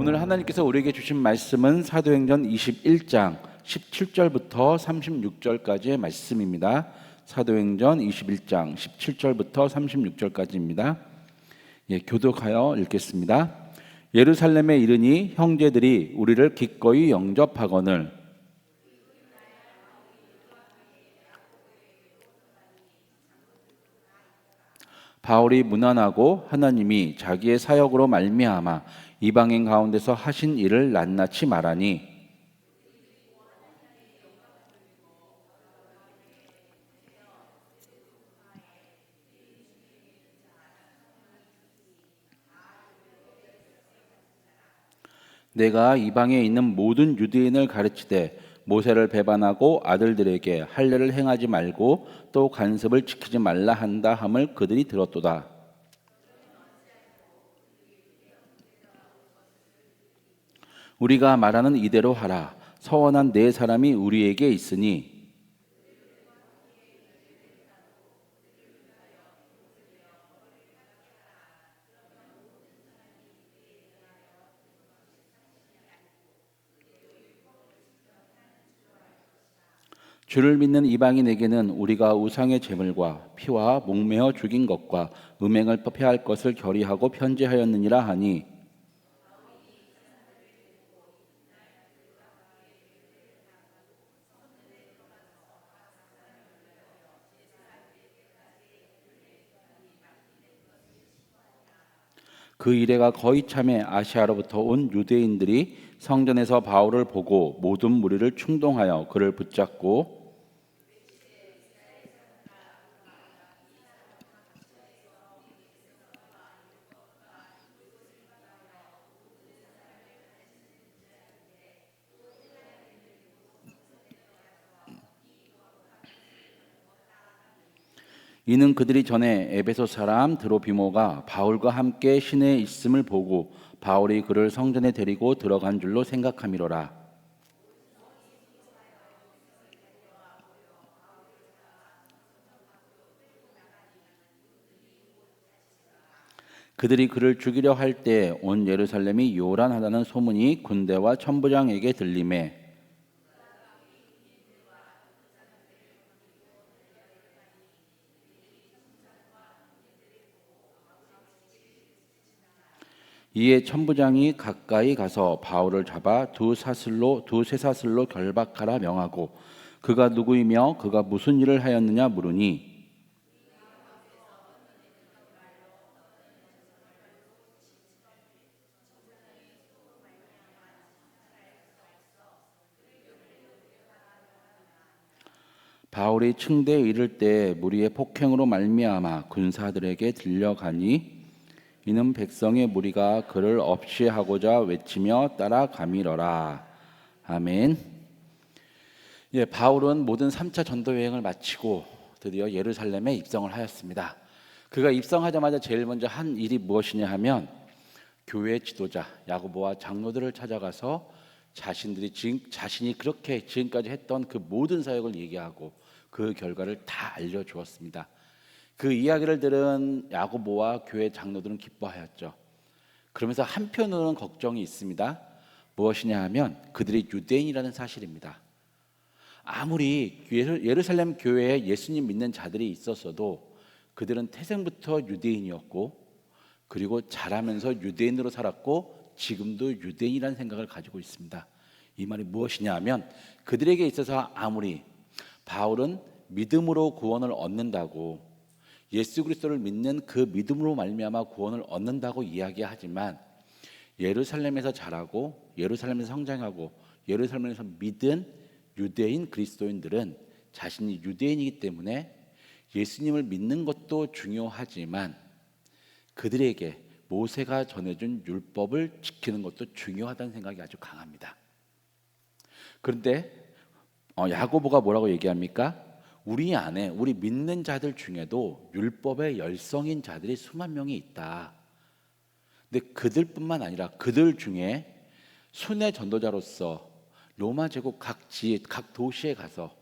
오늘 하나님께서 우리에게 주신 말씀은 사도행전 21장 17절부터 36절까지의 말씀입니다. 사도행전 21장 17절부터 36절까지입니다. 교독하여 읽겠습니다. 예루살렘에 이르니 형제들이 우리를 기꺼이 영접하거늘 바울이 문안하고 하나님이 자기의 사역으로 말미암아 이방인 가운데서 하신 일을 낱낱이 말하니 내가 이방에 있는 모든 유대인을 가르치되 모세를 배반하고 아들들에게 할례를 행하지 말고 또 관습을 지키지 말라 한다 함을 그들이 들었도다. 우리가 말하는 이대로 하라. 서원한 네 사람이 우리에게 있으니 주를 믿는 이방인에게는 우리가 우상의 제물과 피와 목매어 죽인 것과 음행을 폐할 것을 결의하고 편지하였느니라 하니 그 이래가 거의 참에 아시아로부터 온 유대인들이 성전에서 바울을 보고 모든 무리를 충동하여 그를 붙잡고 이는 그들이 전에 에베소 사람 드로비모가 바울과 함께 시내에 있음을 보고 바울이 그를 성전에 데리고 들어간 줄로 생각함이로라. 그들이 그를 죽이려 할 때 온 예루살렘이 요란하다는 소문이 군대와 천부장에게 들리매 이에 천부장이 가까이 가서 바울을 잡아 두 쇠사슬로 결박하라 명하고 그가 누구이며 그가 무슨 일을 하였느냐 물으니 바울이 층대에 이를 때 무리의 폭행으로 말미암아 군사들에게 들려가니 이는 백성의 무리가 그를 없이하고자 외치며 따라가미러라. 아멘. 바울은 모든 3차 전도 여행을 마치고 드디어 예루살렘에 입성을 하였습니다. 그가 입성하자마자 제일 먼저 한 일이 무엇이냐 하면 교회 지도자 야고보와 장로들을 찾아가서 자신이 그렇게 지금까지 했던 그 모든 사역을 얘기하고 그 결과를 다 알려주었습니다. 그 이야기를 들은 야고보와 교회 장로들은 기뻐하였죠. 그러면서 한편으로는 걱정이 있습니다. 무엇이냐 하면 그들이 유대인이라는 사실입니다. 아무리 예루살렘 교회에 예수님 믿는 자들이 있었어도 그들은 태생부터 유대인이었고 그리고 자라면서 유대인으로 살았고 지금도 유대인이라는 생각을 가지고 있습니다. 이 말이 무엇이냐 하면 그들에게 있어서 아무리 바울은 믿음으로 구원을 얻는다고 예수 그리스도를 믿는 그 믿음으로 말미암아 구원을 얻는다고 이야기하지만 예루살렘에서 자라고 예루살렘에서 성장하고 예루살렘에서 믿은 유대인 그리스도인들은 자신이 유대인이기 때문에 예수님을 믿는 것도 중요하지만 그들에게 모세가 전해준 율법을 지키는 것도 중요하다는 생각이 아주 강합니다. 그런데 야고보가 뭐라고 얘기합니까? 우리 안에 우리 믿는 자들 중에도 율법의 열성인 자들이 수만 명이 있다. 근데 그들뿐만 아니라 그들 중에 순회 전도자로서 로마 제국 각 도시에 가서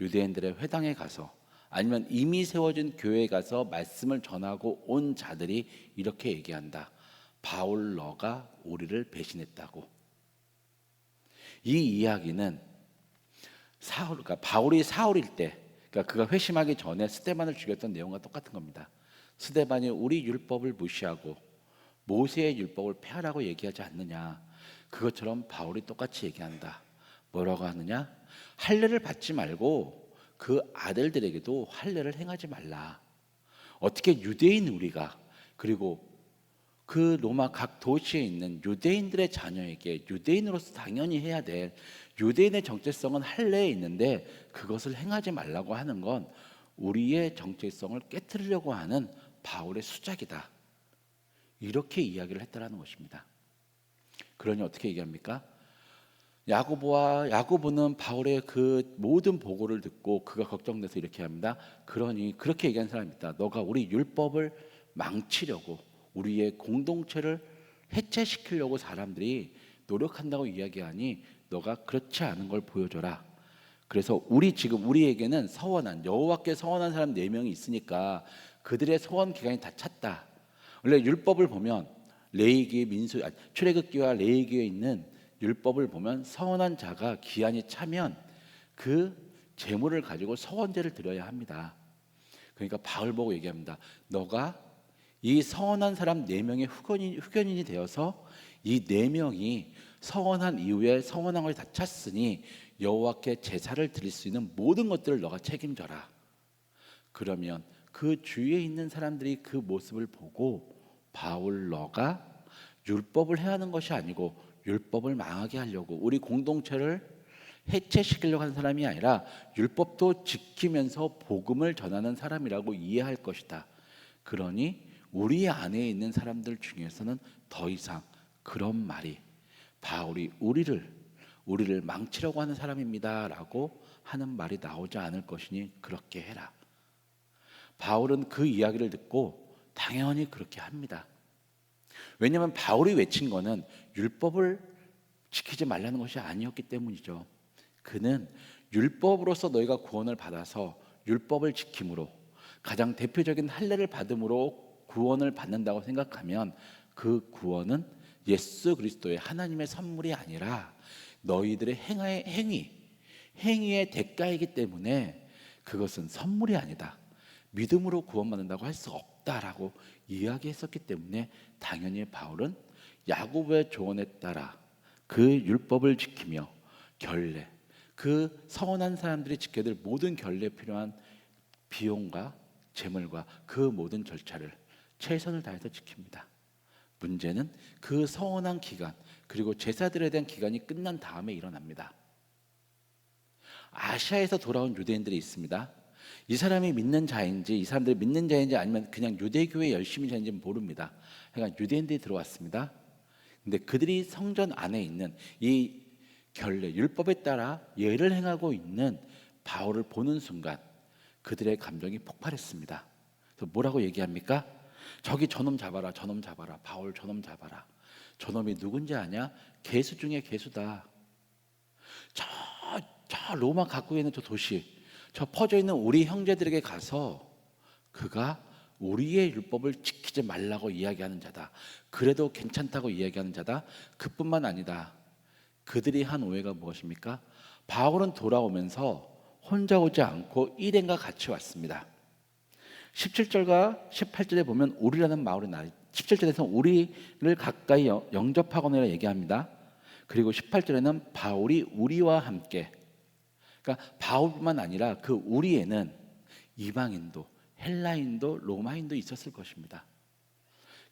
유대인들의 회당에 가서 아니면 이미 세워진 교회에 가서 말씀을 전하고 온 자들이 이렇게 얘기한다. 바울 너가 우리를 배신했다고. 이 이야기는 그러니까 바울이 사울일 때, 그러니까 그가 회심하기 전에 스데반을 죽였던 내용과 똑같은 겁니다. 스데반이 우리 율법을 무시하고 모세의 율법을 폐하라고 얘기하지 않느냐. 그것처럼 바울이 똑같이 얘기한다. 뭐라고 하느냐? 할례를 받지 말고 그 아들들에게도 할례를 행하지 말라. 어떻게 유대인 우리가, 그리고 그 로마 각 도시에 있는 유대인들의 자녀에게 유대인으로서 당연히 해야 될 유대인의 정체성은 할례에 있는데 그것을 행하지 말라고 하는 건 우리의 정체성을 깨트리려고 하는 바울의 수작이다. 이렇게 이야기를 했다라는 것입니다. 그러니 어떻게 얘기합니까? 야고보는 바울의 그 모든 보고를 듣고 그가 걱정돼서 이렇게 합니다. 그러니 그렇게 얘기한 사람이 있다. 너가 우리 율법을 망치려고, 우리의 공동체를 해체시키려고 사람들이 노력한다고 이야기하니 너가 그렇지 않은 걸 보여줘라. 그래서 우리에게는 서원한, 여호와께 서원한 사람 4명이 있으니까 그들의 서원 기간이 다 찼다. 원래 율법을 보면 출애굽기와 레위기에 있는 율법을 보면 서원한 자가 기한이 차면 그 제물을 가지고 서원제를 드려야 합니다. 그러니까 바울 보고 얘기합니다. 너가 이 서원한 사람 4명의 후견인이 되어서 이 4명이 서원한 이후에 서원한 것이 다 찼으니 여호와께 제사를 드릴 수 있는 모든 것들을 너가 책임져라. 그러면 그 주위에 있는 사람들이 그 모습을 보고 바울 너가 율법을 해하는 것이 아니고 율법을 망하게 하려고, 우리 공동체를 해체시키려고 하는 사람이 아니라 율법도 지키면서 복음을 전하는 사람이라고 이해할 것이다. 그러니 우리 안에 있는 사람들 중에서는 더 이상 그런 말이 바울이 우리를 망치려고 하는 사람입니다라고 하는 말이 나오지 않을 것이니 그렇게 해라. 바울은 그 이야기를 듣고 당연히 그렇게 합니다. 왜냐하면 바울이 외친 거는 율법을 지키지 말라는 것이 아니었기 때문이죠. 그는 율법으로서 너희가 구원을 받아서 율법을 지킴으로, 가장 대표적인 할례를 받음으로 구원을 받는다고 생각하면 그 구원은 예수 그리스도의 하나님의 선물이 아니라 너희들의 행위의 대가이기 때문에 그것은 선물이 아니다. 믿음으로 구원받는다고 할 수 없다라고 이야기했었기 때문에 당연히 바울은 야고보의 조언에 따라 그 율법을 지키며 결례, 그 서원한 사람들이 지켜야 될 모든 결례에 필요한 비용과 재물과 그 모든 절차를 최선을 다해서 지킵니다. 문제는 그 서원한 기간, 그리고 제사들에 대한 기간이 끝난 다음에 일어납니다. 아시아에서 돌아온 유대인들이 있습니다. 이 사람이 믿는 자인지, 이 사람들이 믿는 자인지 아니면 그냥 유대교에 열심히 자인지는 모릅니다. 그러니까 유대인들이 들어왔습니다. 근데 그들이 성전 안에 있는 이 결례, 율법에 따라 예를 행하고 있는 바울을 보는 순간 그들의 감정이 폭발했습니다. 그래서 뭐라고 얘기합니까? 저기 저놈 잡아라, 저놈 잡아라, 바울 저놈 잡아라. 저놈이 누군지 아냐? 괴수 중에 괴수다. 저 로마 각국에 있는 저 도시, 저 퍼져 있는 우리 형제들에게 가서 그가 우리의 율법을 지키지 말라고 이야기하는 자다. 그래도 괜찮다고 이야기하는 자다. 그뿐만 아니다. 그들이 한 오해가 무엇입니까? 바울은 돌아오면서 혼자 오지 않고 일행과 같이 왔습니다. 17절과 18절에 보면 우리라는 말이 나와요. 17절에서 우리를 가까이 영접하거나 얘기합니다. 그리고 18절에는 바울이 우리와 함께, 그러니까 바울뿐만 아니라 그 우리에는 이방인도 헬라인도 로마인도 있었을 것입니다.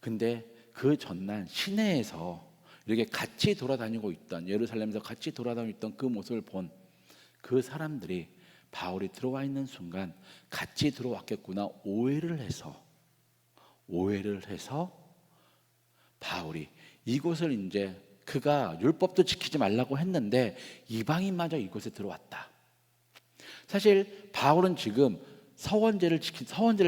근데 그 전날 시내에서 이렇게 같이 돌아다니고 있던, 예루살렘에서 같이 돌아다니고 있던 그 모습을 본 그 사람들이 바울이 들어와 있는 순간 같이 들어왔겠구나 오해를 해서 바울이 이곳을 이제 그가 율법도 지키지 말라고 했는데 이방인마저 이곳에 들어왔다. 사실 바울은 지금 서원제를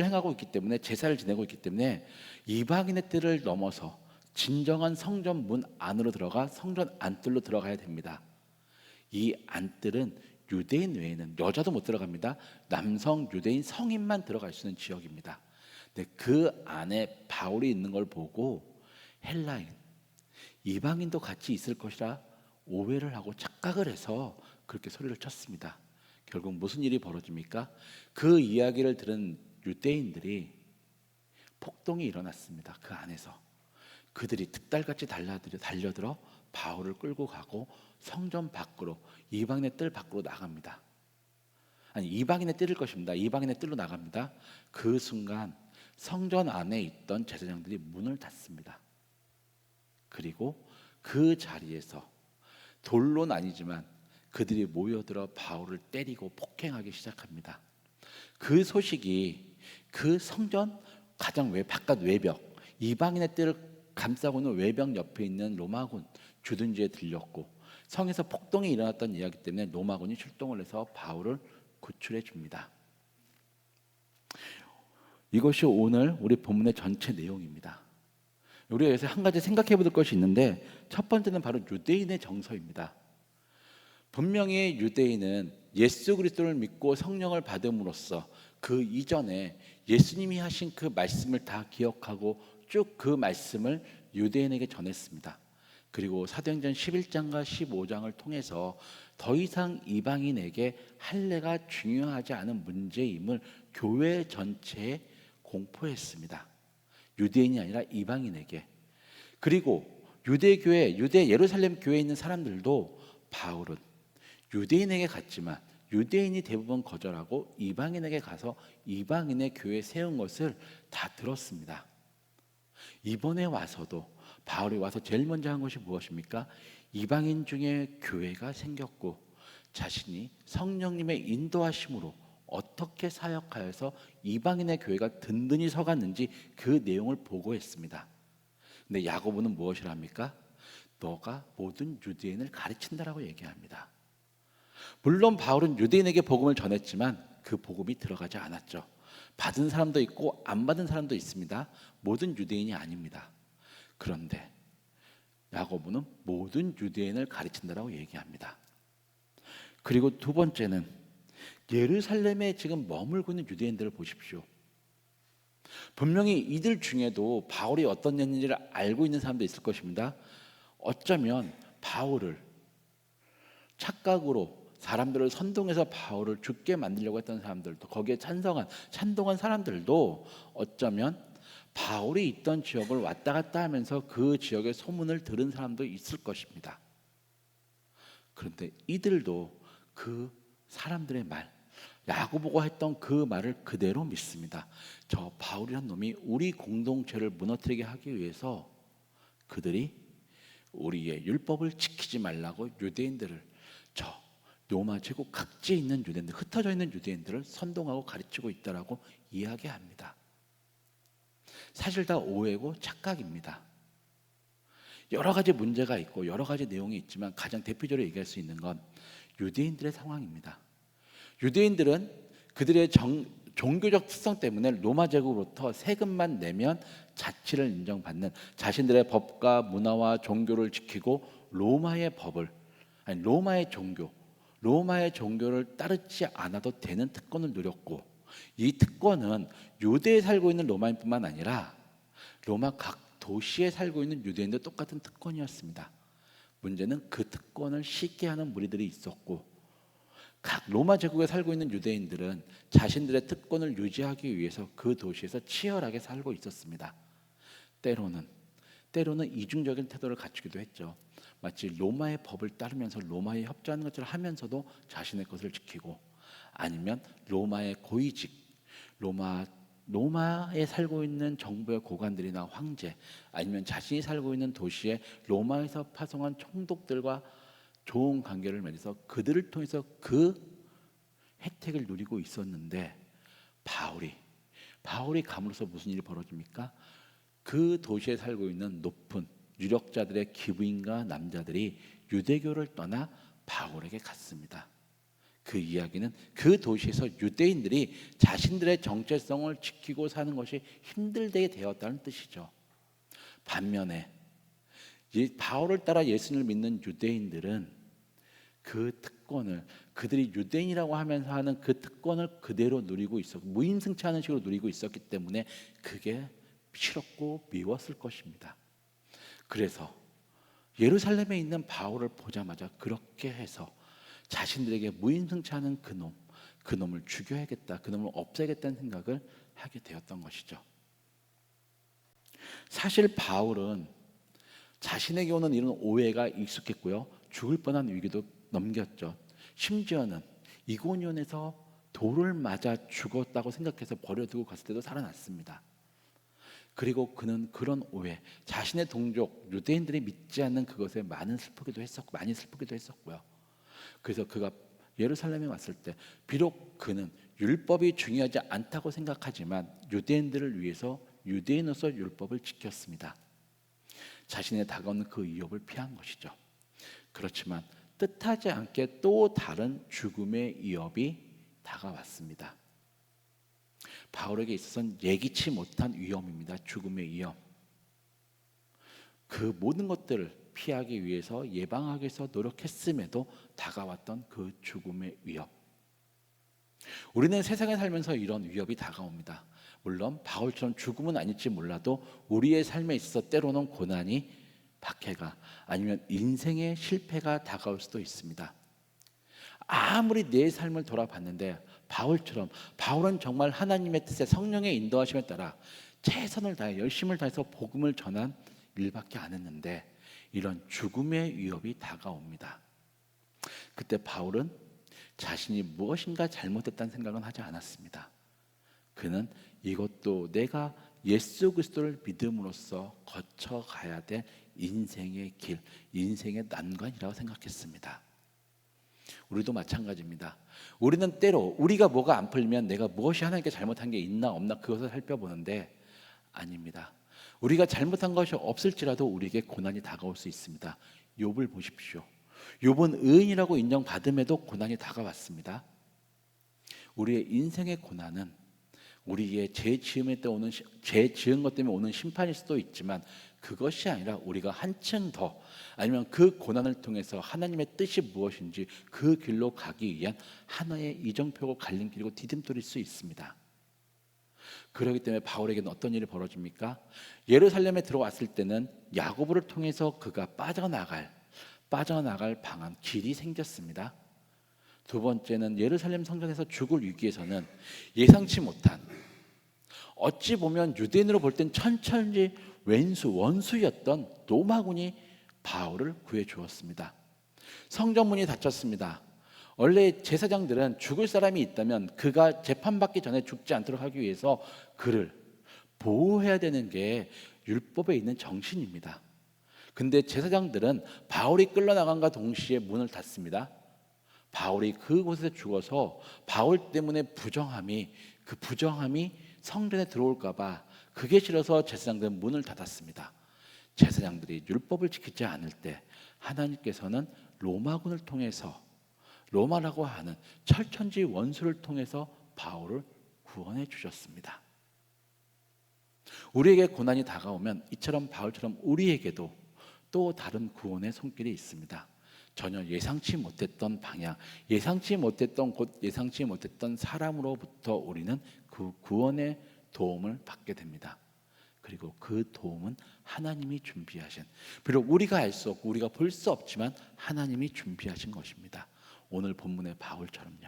행하고 있기 때문에, 제사를 지내고 있기 때문에 이방인의 뜰을 넘어서 진정한 성전 문 안으로 들어가 성전 안뜰로 들어가야 됩니다. 이 안뜰은 유대인 외에는 여자도 못 들어갑니다. 남성 유대인 성인만 들어갈 수 있는 지역입니다. 근데 그 안에 바울이 있는 걸 보고 헬라인, 이방인도 같이 있을 것이라 오해를 하고 착각을 해서 그렇게 소리를 쳤습니다. 결국 무슨 일이 벌어집니까? 그 이야기를 들은 유대인들이 폭동이 일어났습니다. 그 안에서 그들이 득달같이 달려들어 바울을 끌고 가고 성전 밖으로, 이방인의 뜰 밖으로 나갑니다. 아니, 이방인의 뜰일 것입니다. 이방인의 뜰로 나갑니다. 그 순간 성전 안에 있던 제사장들이 문을 닫습니다. 그리고 그 자리에서 돌로는 아니지만 그들이 모여들어 바울을 때리고 폭행하기 시작합니다. 그 소식이 그 성전 가장 바깥 외벽, 이방인의 뜰을 감싸고 있는 외벽 옆에 있는 로마군 주둔지에 들렸고, 성에서 폭동이 일어났던 이야기 때문에 로마군이 출동을 해서 바울을 구출해 줍니다. 이것이 오늘 우리 본문의 전체 내용입니다. 우리가 여기서 한 가지 생각해 볼 것이 있는데, 첫 번째는 바로 유대인의 정서입니다. 분명히 유대인은 예수 그리스도를 믿고 성령을 받음으로써 그 이전에 예수님이 하신 그 말씀을 다 기억하고 쭉 그 말씀을 유대인에게 전했습니다. 그리고 사도행전 11장과 15장을 통해서 더 이상 이방인에게 할례가 중요하지 않은 문제임을 교회 전체에 공포했습니다. 유대인이 아니라 이방인에게. 그리고 유대교회, 유대 예루살렘 교회에 있는 사람들도 바울은 유대인에게 갔지만 유대인이 대부분 거절하고 이방인에게 가서 이방인의 교회 세운 것을 다 들었습니다. 이번에 와서도 바울이 와서 제일 먼저 한 것이 무엇입니까? 이방인 중에 교회가 생겼고 자신이 성령님의 인도하심으로 어떻게 사역하여서 이방인의 교회가 든든히 서갔는지 그 내용을 보고했습니다. 근데 야고보는 무엇을 합니까? 너가 모든 유대인을 가르친다라고 얘기합니다. 물론 바울은 유대인에게 복음을 전했지만 그 복음이 들어가지 않았죠. 받은 사람도 있고 안 받은 사람도 있습니다. 모든 유대인이 아닙니다. 그런데 야고보는 모든 유대인을 가르친다라고 얘기합니다. 그리고 두 번째는 예루살렘에 지금 머물고 있는 유대인들을 보십시오. 분명히 이들 중에도 바울이 어떤 년인지를 알고 있는 사람도 있을 것입니다. 어쩌면 바울을 착각으로 사람들을 선동해서 바울을 죽게 만들려고 했던 사람들도, 거기에 찬동한 사람들도 어쩌면 바울이 있던 지역을 왔다 갔다 하면서 그 지역의 소문을 들은 사람도 있을 것입니다. 그런데 이들도 그 사람들의 말, 야고보가 했던 그 말을 그대로 믿습니다. 저 바울이란 놈이 우리 공동체를 무너뜨리게 하기 위해서 그들이 우리의 율법을 지키지 말라고 유대인들을, 저 로마 제국 각지에 있는 유대인들, 흩어져 있는 유대인들을 선동하고 가르치고 있다라고 이야기합니다. 사실 다 오해고 착각입니다. 여러 가지 문제가 있고 여러 가지 내용이 있지만 가장 대표적으로 얘기할 수 있는 건 유대인들의 상황입니다. 유대인들은 그들의 종교적 특성 때문에 로마 제국으로부터 세금만 내면 자치를 인정받는, 자신들의 법과 문화와 종교를 지키고 로마의 종교를 따르지 않아도 되는 특권을 누렸고, 이 특권은 유대에 살고 있는 로마인뿐만 아니라 로마 각 도시에 살고 있는 유대인도 똑같은 특권이었습니다. 문제는 그 특권을 쉽게 하는 무리들이 있었고, 각 로마 제국에 살고 있는 유대인들은 자신들의 특권을 유지하기 위해서 그 도시에서 치열하게 살고 있었습니다. 때로는 이중적인 태도를 갖추기도 했죠. 마치 로마의 법을 따르면서 로마에 협조하는 것처럼 하면서도 자신의 것을 지키고, 아니면 로마의 고위직, 로마에 살고 있는 정부의 고관들이나 황제, 아니면 자신이 살고 있는 도시에 로마에서 파송한 총독들과 좋은 관계를 맺어서 그들을 통해서 그 혜택을 누리고 있었는데, 바울이 감으로써 무슨 일이 벌어집니까? 그 도시에 살고 있는 높은 유력자들의 기부인과 남자들이 유대교를 떠나 바울에게 갔습니다. 그 이야기는 그 도시에서 유대인들이 자신들의 정체성을 지키고 사는 것이 힘들게 되었다는 뜻이죠. 반면에 바울을 따라 예수님을 믿는 유대인들은 그 특권을, 그들이 유대인이라고 하면서 하는 그 특권을 그대로 누리고 있었고, 무임승차하는 식으로 누리고 있었기 때문에 그게 싫었고 미웠을 것입니다. 그래서 예루살렘에 있는 바울을 보자마자 그렇게 해서 자신들에게 무임승차하는 그놈을 죽여야겠다, 그놈을 없애야겠다는 생각을 하게 되었던 것이죠. 사실 바울은 자신에게 오는 이런 오해가 익숙했고요, 죽을 뻔한 위기도 넘겼죠. 심지어는 이고니온에서 돌을 맞아 죽었다고 생각해서 버려두고 갔을 때도 살아났습니다. 그리고 그는 그런 오해, 자신의 동족 유대인들이 믿지 않는 그것에 많이 슬프기도 했었고요. 그래서 그가 예루살렘에 왔을 때 비록 그는 율법이 중요하지 않다고 생각하지만 유대인들을 위해서 유대인으로서 율법을 지켰습니다. 자신의 다가오는 그 위협을 피한 것이죠. 그렇지만 뜻하지 않게 또 다른 죽음의 위협이 다가왔습니다. 바울에게 있어서는 예기치 못한 위험입니다. 죽음의 위험. 그 모든 것들을 피하기 위해서, 예방하기 위해서 노력했음에도 다가왔던 그 죽음의 위협. 우리는 세상에 살면서 이런 위협이 다가옵니다. 물론 바울처럼 죽음은 아닐지 몰라도 우리의 삶에 있어서 때로는 고난이, 박해가, 아니면 인생의 실패가 다가올 수도 있습니다. 아무리 내 삶을 돌아봤는데 바울처럼, 바울은 정말 하나님의 뜻에 성령의 인도하심에 따라 최선을 다해 열심을 다해서 복음을 전한 일밖에 안 했는데 이런 죽음의 위협이 다가옵니다. 그때 바울은 자신이 무엇인가 잘못했다는 생각은 하지 않았습니다. 그는 이것도 내가 예수 그리스도를 믿음으로써 거쳐가야 될 인생의 길, 인생의 난관이라고 생각했습니다. 우리도 마찬가지입니다. 우리는 때로 우리가 뭐가 안 풀리면 내가 무엇이 하나님께 잘못한 게 있나 없나 그것을 살펴보는데 아닙니다. 우리가 잘못한 것이 없을지라도 우리에게 고난이 다가올 수 있습니다. 욥을 보십시오. 욥은 의인이라고 인정받음에도 고난이 다가왔습니다. 우리의 인생의 고난은 우리의 죄 지은 것 때문에 오는 심판일 수도 있지만 그것이 아니라 우리가 한층 더, 아니면 그 고난을 통해서 하나님의 뜻이 무엇인지 그 길로 가기 위한 하나의 이정표고 갈림길이고 디딤돌일 수 있습니다. 그렇기 때문에 바울에게는 어떤 일이 벌어집니까? 예루살렘에 들어왔을 때는 야고보를 통해서 그가 빠져나갈 방안, 길이 생겼습니다. 두 번째는 예루살렘 성전에서 죽을 위기에서는 예상치 못한, 어찌 보면 유대인으로 볼 땐 천천지 원수였던 로마군이 바울을 구해 주었습니다. 성전문이 닫혔습니다. 원래 제사장들은 죽을 사람이 있다면 그가 재판받기 전에 죽지 않도록 하기 위해서 그를 보호해야 되는 게 율법에 있는 정신입니다. 근데 제사장들은 바울이 끌려나간과 동시에 문을 닫습니다. 바울이 그곳에 죽어서 바울 때문에 그 부정함이 성전에 들어올까 봐 그게 싫어서 제사장들은 문을 닫았습니다. 제사장들이 율법을 지키지 않을 때 하나님께서는 로마군을 통해서, 로마라고 하는 철천지 원수를 통해서 바울을 구원해 주셨습니다. 우리에게 고난이 다가오면 이처럼 바울처럼 우리에게도 또 다른 구원의 손길이 있습니다. 전혀 예상치 못했던 방향, 예상치 못했던 곳, 예상치 못했던 사람으로부터 우리는 그 구원의 도움을 받게 됩니다. 그리고 그 도움은 하나님이 준비하신, 비록 우리가 알 수 없고 우리가 볼 수 없지만 하나님이 준비하신 것입니다. 오늘 본문의 바울처럼요.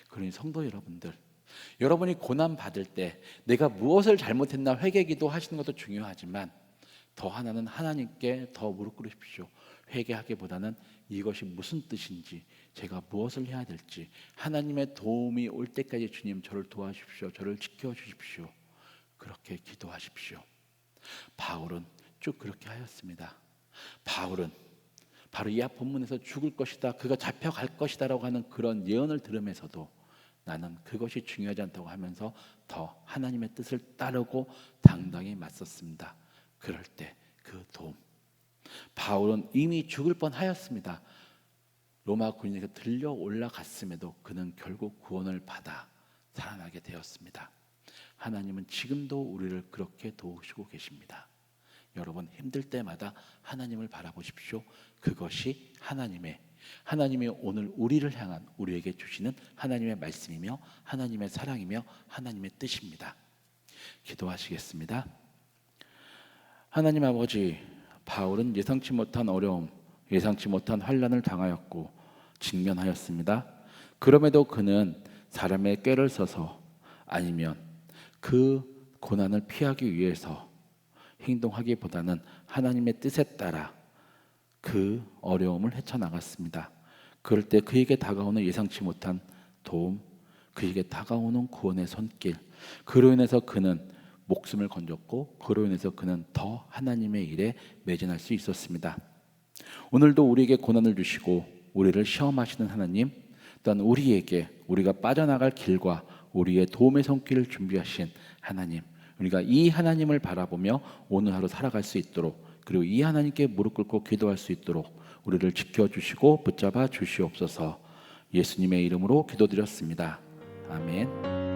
그러니 성도 여러분들, 여러분이 고난 받을 때 내가 무엇을 잘못했나 회개기도 하시는 것도 중요하지만 더 하나는 하나님께 더 무릎 꿇으십시오. 회개하기보다는 이것이 무슨 뜻인지, 제가 무엇을 해야 될지, 하나님의 도움이 올 때까지 주님 저를 도와주십시오, 저를 지켜주십시오, 그렇게 기도하십시오. 바울은 쭉 그렇게 하였습니다. 바울은 바로 이 앞 본문에서 죽을 것이다, 그가 잡혀갈 것이다 라고 하는 그런 예언을 들으면서도 나는 그것이 중요하지 않다고 하면서 더 하나님의 뜻을 따르고 당당히 맞섰습니다. 그럴 때 그 도움, 바울은 이미 죽을 뻔하였습니다. 로마 군인에게 들려 올라갔음에도 그는 결국 구원을 받아 살아나게 되었습니다. 하나님은 지금도 우리를 그렇게 도우시고 계십니다. 여러분 힘들 때마다 하나님을 바라보십시오. 그것이 하나님이 오늘 우리를 향한, 우리에게 주시는 하나님의 말씀이며 하나님의 사랑이며 하나님의 뜻입니다. 기도하시겠습니다. 하나님 아버지, 바울은 예상치 못한 어려움, 예상치 못한 환난을 당하였고 직면하였습니다. 그럼에도 그는 사람의 꾀를 써서 아니면 그 고난을 피하기 위해서 행동하기보다는 하나님의 뜻에 따라 그 어려움을 헤쳐나갔습니다. 그럴 때 그에게 다가오는 예상치 못한 도움, 그에게 다가오는 구원의 손길, 그로 인해서 그는 목숨을 건졌고 그로 인해서 그는 더 하나님의 일에 매진할 수 있었습니다. 오늘도 우리에게 고난을 주시고 우리를 시험하시는 하나님, 또한 우리에게 우리가 빠져나갈 길과 우리의 도움의 손길을 준비하신 하나님, 우리가 이 하나님을 바라보며 오늘 하루 살아갈 수 있도록, 그리고 이 하나님께 무릎 꿇고 기도할 수 있도록 우리를 지켜주시고 붙잡아 주시옵소서. 예수님의 이름으로 기도드렸습니다. 아멘.